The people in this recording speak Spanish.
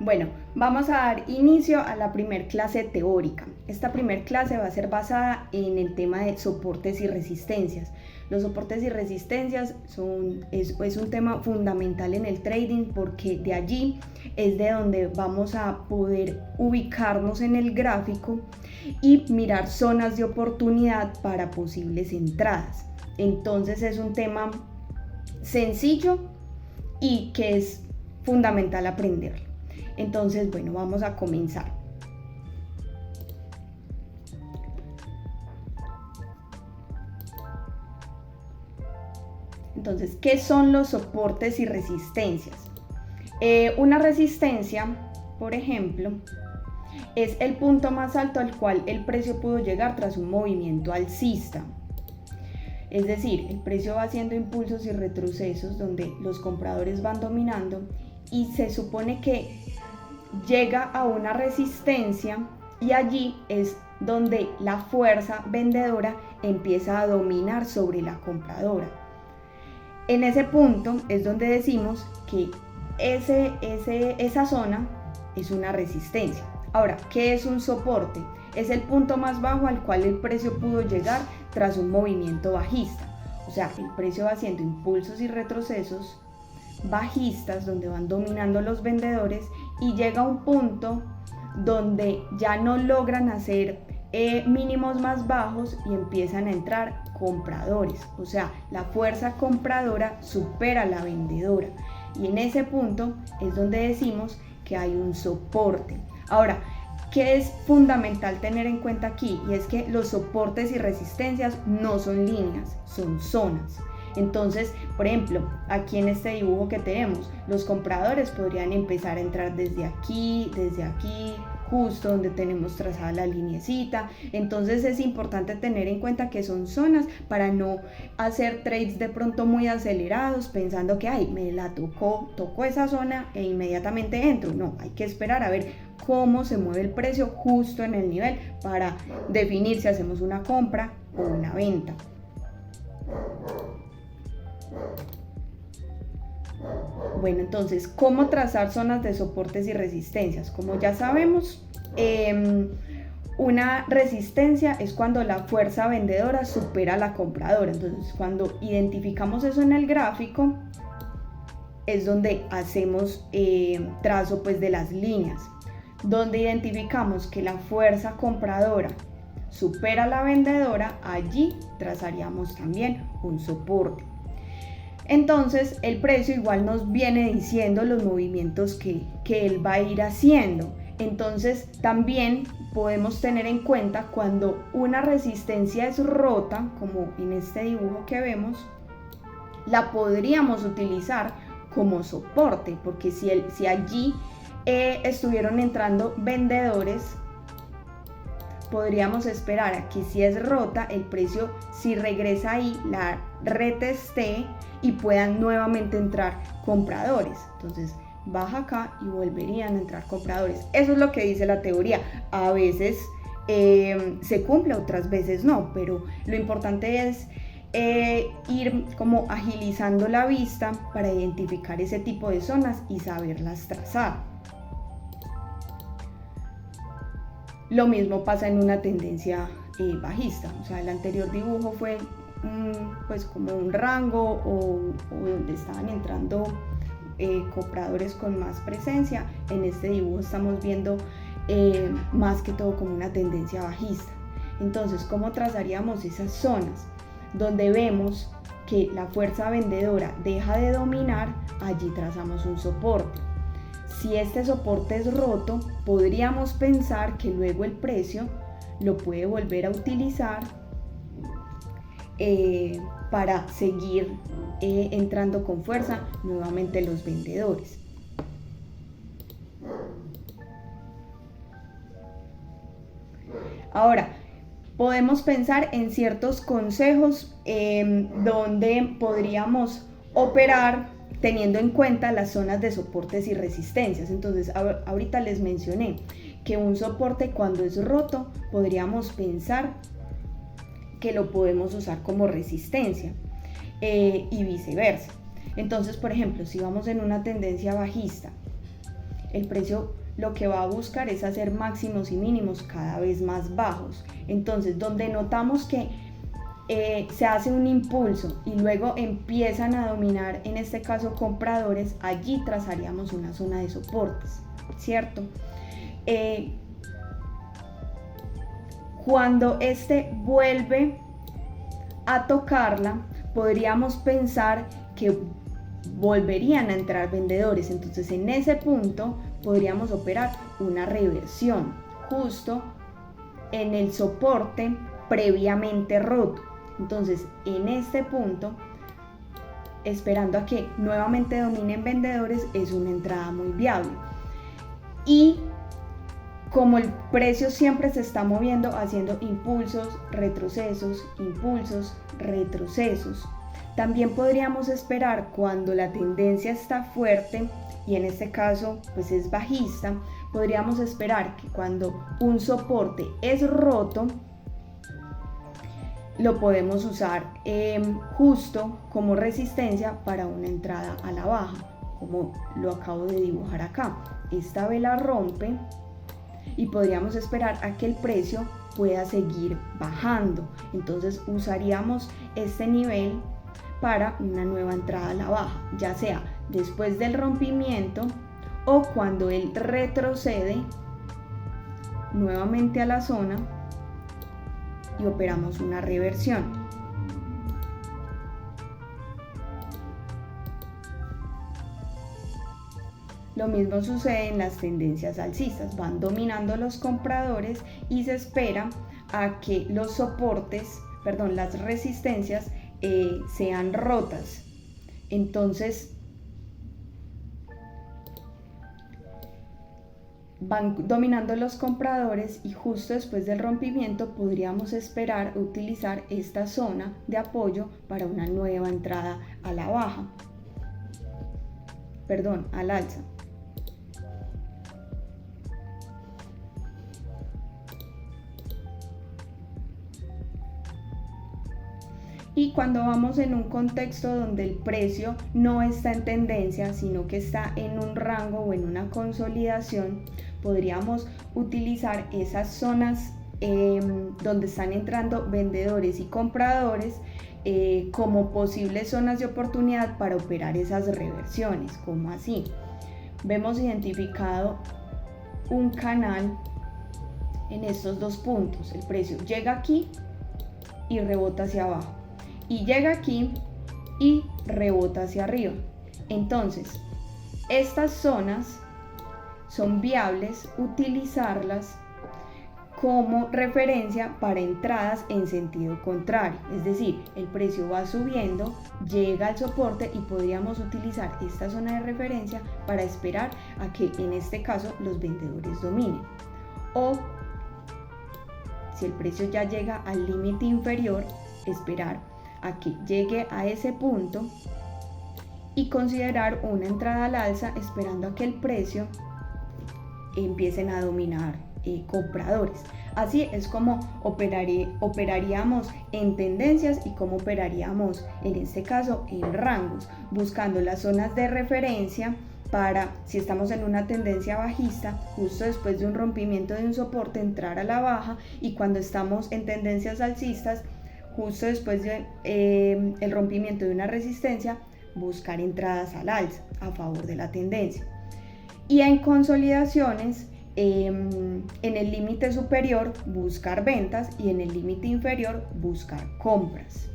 Bueno, vamos a dar inicio a la primer clase teórica. Esta primer clase va a ser basada en el tema de soportes y resistencias. Los soportes y resistencias es un tema fundamental en el trading porque de allí es de donde vamos a poder ubicarnos en el gráfico y mirar zonas de oportunidad para posibles entradas. Entonces es un tema sencillo y que es fundamental aprenderlo. Entonces, bueno, vamos a comenzar. Entonces, ¿qué son los soportes y resistencias? Una resistencia, por ejemplo, es el punto más alto al cual el precio pudo llegar tras un movimiento alcista. Es decir, el precio va haciendo impulsos y retrocesos donde los compradores van dominando y se supone que llega a una resistencia y allí es donde la fuerza vendedora empieza a dominar sobre la compradora. En ese punto es donde decimos que esa zona es una resistencia. Ahora, ¿qué es un soporte? Es el punto más bajo al cual el precio pudo llegar tras un movimiento bajista. O sea, el precio va haciendo impulsos y retrocesos bajistas donde van dominando los vendedores y llega a un punto donde ya no logran hacer mínimos más bajos y empiezan a entrar compradores, o sea, la fuerza compradora supera a la vendedora y en ese punto es donde decimos que hay un soporte. Ahora, ¿qué es fundamental tener en cuenta aquí? Y es que los soportes y resistencias no son líneas, son zonas. Entonces, por ejemplo, aquí en este dibujo que tenemos, los compradores podrían empezar a entrar desde aquí, justo donde tenemos trazada la linecita. Entonces es importante tener en cuenta que son zonas para no hacer trades de pronto muy acelerados pensando que me la tocó esa zona e inmediatamente entro. No, hay que esperar a ver cómo se mueve el precio justo en el nivel para definir si hacemos una compra o una venta. Bueno, entonces, ¿cómo trazar zonas de soportes y resistencias? Como ya sabemos, una resistencia es cuando la fuerza vendedora supera a la compradora. Entonces, cuando identificamos eso en el gráfico, es donde hacemos trazo pues, de las líneas. Donde identificamos que la fuerza compradora supera a la vendedora, allí trazaríamos también un soporte. Entonces el precio igual nos viene diciendo los movimientos que él va a ir haciendo. Entonces también podemos tener en cuenta cuando una resistencia es rota, como en este dibujo que vemos, la podríamos utilizar como soporte, porque si allí estuvieron entrando vendedores, podríamos esperar a que si es rota, el precio si regresa ahí, la reteste y puedan nuevamente entrar compradores. Entonces baja acá y volverían a entrar compradores. Eso es lo que dice la teoría. A veces se cumple, otras veces no, pero lo importante es ir como agilizando la vista para identificar ese tipo de zonas y saberlas trazar. Lo mismo pasa en una tendencia bajista, o sea, el anterior dibujo fue pues como un rango o donde estaban entrando compradores con más presencia. En este dibujo estamos viendo más que todo como una tendencia bajista. Entonces, ¿cómo trazaríamos esas zonas? Donde vemos que la fuerza vendedora deja de dominar, allí trazamos un soporte. Si este soporte es roto, podríamos pensar que luego el precio lo puede volver a utilizar para seguir entrando con fuerza nuevamente los vendedores. Ahora, podemos pensar en ciertos consejos donde podríamos operar teniendo en cuenta las zonas de soportes y resistencias. Entonces, ahorita les mencioné que un soporte cuando es roto podríamos pensar que lo podemos usar como resistencia y viceversa. Entonces, por ejemplo, si vamos en una tendencia bajista El precio lo que va a buscar es hacer máximos y mínimos cada vez más bajos. Entonces, donde notamos que se hace un impulso y luego empiezan a dominar, en este caso compradores, allí trazaríamos una zona de soportes, ¿cierto? Cuando este vuelve a tocarla, podríamos pensar que volverían a entrar vendedores. Entonces, en ese punto podríamos operar una reversión justo en el soporte previamente roto. Entonces, en este punto, esperando a que nuevamente dominen vendedores, es una entrada muy viable. Y como el precio siempre se está moviendo haciendo impulsos, retrocesos, también podríamos esperar, cuando la tendencia está fuerte y en este caso pues es bajista, podríamos esperar que cuando un soporte es roto, lo podemos usar justo como resistencia para una entrada a la baja, como lo acabo de dibujar acá. Esta vela rompe y podríamos esperar a que el precio pueda seguir bajando. Entonces usaríamos este nivel para una nueva entrada a la baja, ya sea después del rompimiento o cuando él retrocede nuevamente a la zona y operamos una reversión. Lo mismo sucede en las tendencias alcistas, van dominando los compradores y se espera a que los soportes, las resistencias sean rotas. Entonces van dominando los compradores y justo después del rompimiento podríamos esperar utilizar esta zona de apoyo para una nueva entrada a la baja, al alza. Y cuando vamos en un contexto donde el precio no está en tendencia, sino que está en un rango o en una consolidación, podríamos utilizar esas zonas donde están entrando vendedores y compradores como posibles zonas de oportunidad para operar esas reversiones. ¿Cómo así? Vemos identificado un canal en estos dos puntos. El precio llega aquí y rebota hacia abajo, y llega aquí y rebota hacia arriba. Entonces, estas zonas son viables utilizarlas como referencia para entradas en sentido contrario. Es decir, el precio va subiendo, llega al soporte y podríamos utilizar esta zona de referencia para esperar a que en este caso los vendedores dominen. O si el precio ya llega al límite inferior, esperar a que llegue a ese punto y considerar una entrada al alza, esperando a que el precio empiecen a dominar compradores. Así es como operaríamos en tendencias y como operaríamos en este caso en rangos, buscando las zonas de referencia para, si estamos en una tendencia bajista, justo después de un rompimiento de un soporte, entrar a la baja, y cuando estamos en tendencias alcistas, justo después de el rompimiento de una resistencia, buscar entradas al alza a favor de la tendencia. Y en consolidaciones, en el límite superior buscar ventas y en el límite inferior buscar compras.